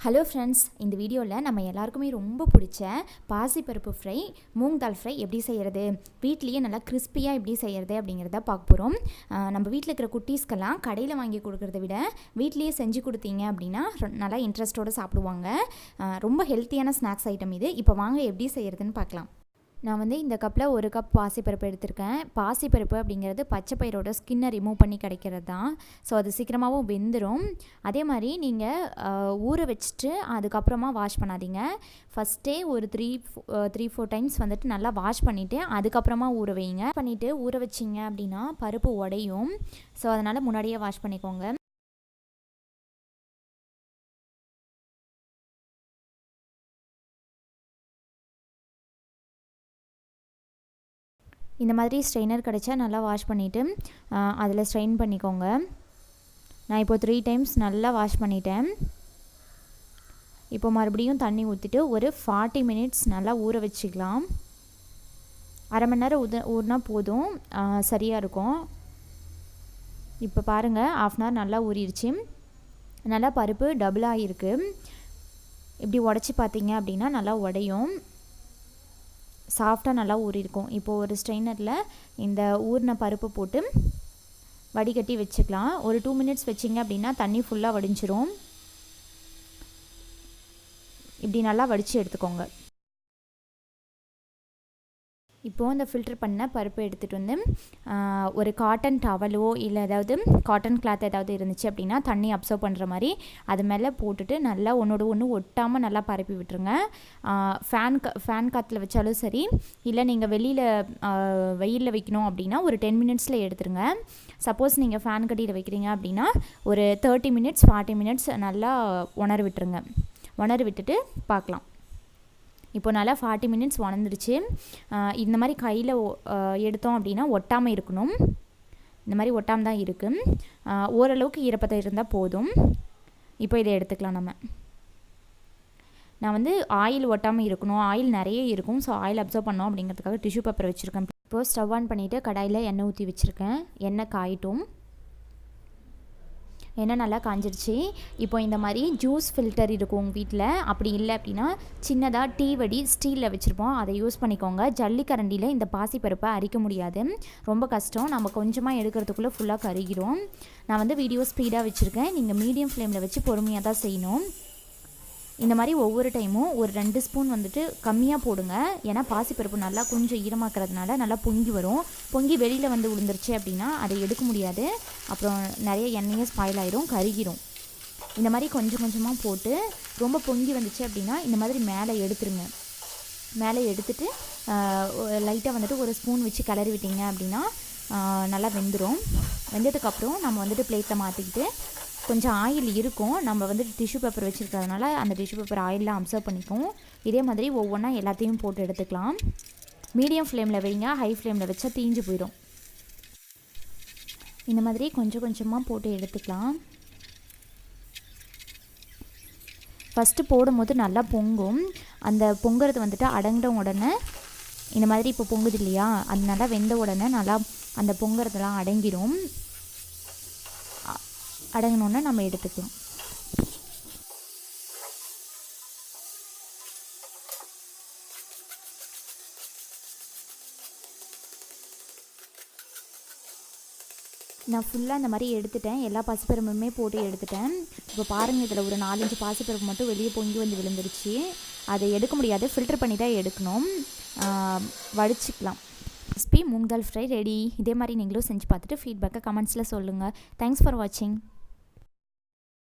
Hello friends, இந்த வீடியோவில் நம்ம எல்லாருக்குமே ரொம்ப பிடிச்ச பாசி பருப்பு ஃப்ரை, மூங் தால் ஃப்ரை எப்படி செய்கிறது, வீட்லேயே நல்லா கிறிஸ்பியாக எப்படி செய்கிறது அப்படிங்கிறத பார்க்க போகிறோம். நம்ம வீட்டில் இருக்கிற குட்டீஸ்க்கெல்லாம் கடையில் வாங்கி கொடுக்குறத விட வீட்லேயே செஞ்சு கொடுத்தீங்க அப்படின்னா நல்லா இன்ட்ரெஸ்ட்டோடு சாப்பிடுவாங்க. ரொம்ப ஹெல்த்தியான ஸ்நாக்ஸ் ஐட்டம் இது. இப்போ வாங்க எப்படி செய்கிறதுன்னு பார்க்கலாம். நான் இந்த கப்பில் 1 கப் பாசிப்பருப்பு எடுத்திருக்கேன். பாசிப்பருப்பு அப்படிங்கிறது பச்சை பயிரோட ஸ்கின்னை ரிமூவ் பண்ணி கிடைக்கிறது தான். ஸோ அது சீக்கிரமாகவும் வெந்துடும். அதே மாதிரி நீங்கள் ஊற வச்சுட்டு அதுக்கப்புறமா வாஷ் பண்ணாதீங்க. ஃபஸ்ட்டே ஒரு 3-4 டைம்ஸ் நல்லா வாஷ் பண்ணிவிட்டு அதுக்கப்புறமா ஊற வைங்க. ஊற வச்சிங்க அப்படின்னா பருப்பு உடையும். ஸோ அதனால் முன்னாடியே வாஷ் பண்ணிக்கோங்க. இந்த மாதிரி ஸ்ட்ரெயினர் கிடச்சா நல்லா வாஷ் பண்ணிவிட்டு அதில் ஸ்ட்ரெயின் பண்ணிக்கோங்க. நான் இப்போது 3 டைம்ஸ் நல்லா வாஷ் பண்ணிட்டேன். இப்போ மறுபடியும் தண்ணி ஊற்றிட்டு ஒரு 40 மினிட்ஸ் நல்லா ஊற வச்சுக்கலாம். அரை மணி நேரம் ஊறினா போதும், சரியாக இருக்கும். இப்போ பாருங்கள், 1/2 hour நல்லா ஊறிடுச்சு. நல்லா பருப்பு டபுளாக இருக்குது. இப்படி உடச்சி பார்த்தீங்க அப்படின்னா நல்லா உடையும். சாஃப்டாக நல்லா ஊறியிருக்கும். இப்போது ஒரு ஸ்ட்ரெயினரில் இந்த ஊறின பருப்பு போட்டு வடிகட்டி வச்சுக்கலாம். ஒரு 2 மினிட்ஸ் வச்சிங்க அப்படின்னா தண்ணி ஃபுல்லாக வடிஞ்சிரும். இப்படி நல்லா வடித்து எடுத்துக்கோங்க. இப்போது இந்த ஃபில்டர் பண்ண பருப்பு எடுத்துகிட்டு ஒரு காட்டன் டவலோ இல்லை ஏதாவது காட்டன் கிளாத் ஏதாவது இருந்துச்சு அப்படின்னா தண்ணி அப்சர்வ் பண்ணுற மாதிரி அது மேலே போட்டுட்டு நல்லா ஒன்றோட ஒன்று ஒட்டாமல் நல்லா பரப்பி விட்டுருங்க. ஃபேன் காற்றுல வச்சாலும் சரி, இல்லை நீங்கள் வெயிலில் வைக்கணும் அப்படின்னா ஒரு 10 மினிட்ஸில் எடுத்துருங்க. சப்போஸ் நீங்கள் ஃபேன் கடியில் வைக்கிறீங்க அப்படின்னா ஒரு 30 மினிட்ஸ் 40 மினிட்ஸ் நல்லா உணர விட்டுட்டு பார்க்கலாம். இப்போ நல்லா 40 மினிட்ஸ் உணர்ந்துருச்சு. இந்த மாதிரி கையில் எடுத்தோம் அப்படின்னா ஒட்டாமல் இருக்கணும். இந்த மாதிரி ஒட்டாமல் தான் இருக்குது. ஓரளவுக்கு ஈரப்பதம் இருந்தால் போதும். இப்போ இதை எடுத்துக்கலாம். நான் ஆயில் ஒட்டாமல் இருக்கணும், ஆயில் நிறைய இருக்கும். ஸோ ஆயில் அப்சர்வ் பண்ணோம் அப்படிங்கிறதுக்காக டிஷ்யூ பேப்பர் வச்சுருக்கேன். இப்போது ஸ்டவ் ஆன் பண்ணிவிட்டு கடாயில் எண்ணெய் ஊற்றி வச்சுருக்கேன். எண்ணெய் காயட்டும். எண்ணெய் நல்லா காஞ்சிடுச்சு. இப்போ இந்த மாதிரி ஜூஸ் ஃபில்டர் இருக்கும் உங்கள் வீட்டில். அப்படி இல்லை அப்படின்னா சின்னதாக டீ வடி ஸ்டீலில் வச்சுருப்போம், அதை யூஸ் பண்ணிக்கோங்க. ஜல்லிக்கரண்டியில் இந்த பாசிப்பருப்பை அரிக்க முடியாது, ரொம்ப கஷ்டம். நம்ம கொஞ்சமாக எடுக்கிறதுக்குள்ளே ஃபுல்லாக கருகிடும். நான் வீடியோ ஸ்பீடாக வச்சுருக்கேன். நீங்கள் மீடியம் ஃப்ளேமில் வச்சு பொறுமையாக தான் செய்யணும். இந்த மாதிரி ஒவ்வொரு டைமும் ஒரு 2 ஸ்பூன் கம்மியாக போடுங்க. ஏன்னா பாசிப்பருப்பு நல்லா கொஞ்சம் ஈரமாக்கிறதுனால நல்லா பொங்கி வரும். பொங்கி வெளியில் விழுந்துருச்சு அப்படின்னா அதை எடுக்க முடியாது. அப்புறம் நிறைய எண்ணெயே ஸ்பாயில் ஆயிரும், கருகிரும். இந்த மாதிரி கொஞ்சம் கொஞ்சமாக போட்டு ரொம்ப பொங்கி வந்துச்சு அப்படின்னா இந்த மாதிரி மேலே எடுத்துருங்க. மேலே எடுத்துட்டு லைட்டாக ஒரு ஸ்பூன் வச்சு கிளறி விட்டிங்க அப்படின்னா நல்லா வெந்துடும். வெந்ததுக்கப்புறம் நம்ம பிளேட்டில் மாற்றிக்கிட்டு கொஞ்சம் ஆயில் இருக்கும். நம்ம டிஷ்யூ பேப்பர் வச்சுருக்கிறதுனால அந்த டிஷ்யூ பேப்பர் ஆயிலெலாம் அப்சர்வ் பண்ணிக்கும். இதே மாதிரி ஒவ்வொன்றா எல்லாத்தையும் போட்டு எடுத்துக்கலாம். மீடியம் ஃப்ளேமில் வைங்க, ஹை ஃப்ளேமில் வச்சா தீஞ்சு போயிடும். இந்த மாதிரி கொஞ்சம் கொஞ்சமாக போட்டு எடுத்துக்கலாம். ஃபஸ்ட்டு போடும்போது நல்லா பொங்கும். அந்த பொங்குறது அடங்கின உடனே இந்த மாதிரி இப்போ பொங்குது இல்லையா, அது நல்லா வெந்த உடனே நல்லா அந்த பொங்குறதெல்லாம் அடங்கிடும். அடங்கினோன்னு நம்ம எடுத்துக்கலாம். நான் ஃபுல்லாக இந்த மாதிரி எடுத்துட்டேன். எல்லா பாசிப்பருப்புமே போட்டு எடுத்துட்டேன். இப்போ பாருங்கள், இதில் ஒரு 4-5 பாசிப்பருப்பு மட்டும் வெளியே பொங்கி விழுந்துருச்சு. அதை எடுக்க முடியாது, ஃபில்டர் பண்ணி தான் எடுக்கணும். வடிச்சிக்கலாம். ரெசிபி மூங் தால் ஃப்ரை ரெடி. இதே மாதிரி நீங்களும் செஞ்சு பார்த்துட்டு ஃபீட்பேக்கை கமெண்ட்ஸில் சொல்லுங்கள். தேங்க்ஸ் ஃபார் வாட்சிங்.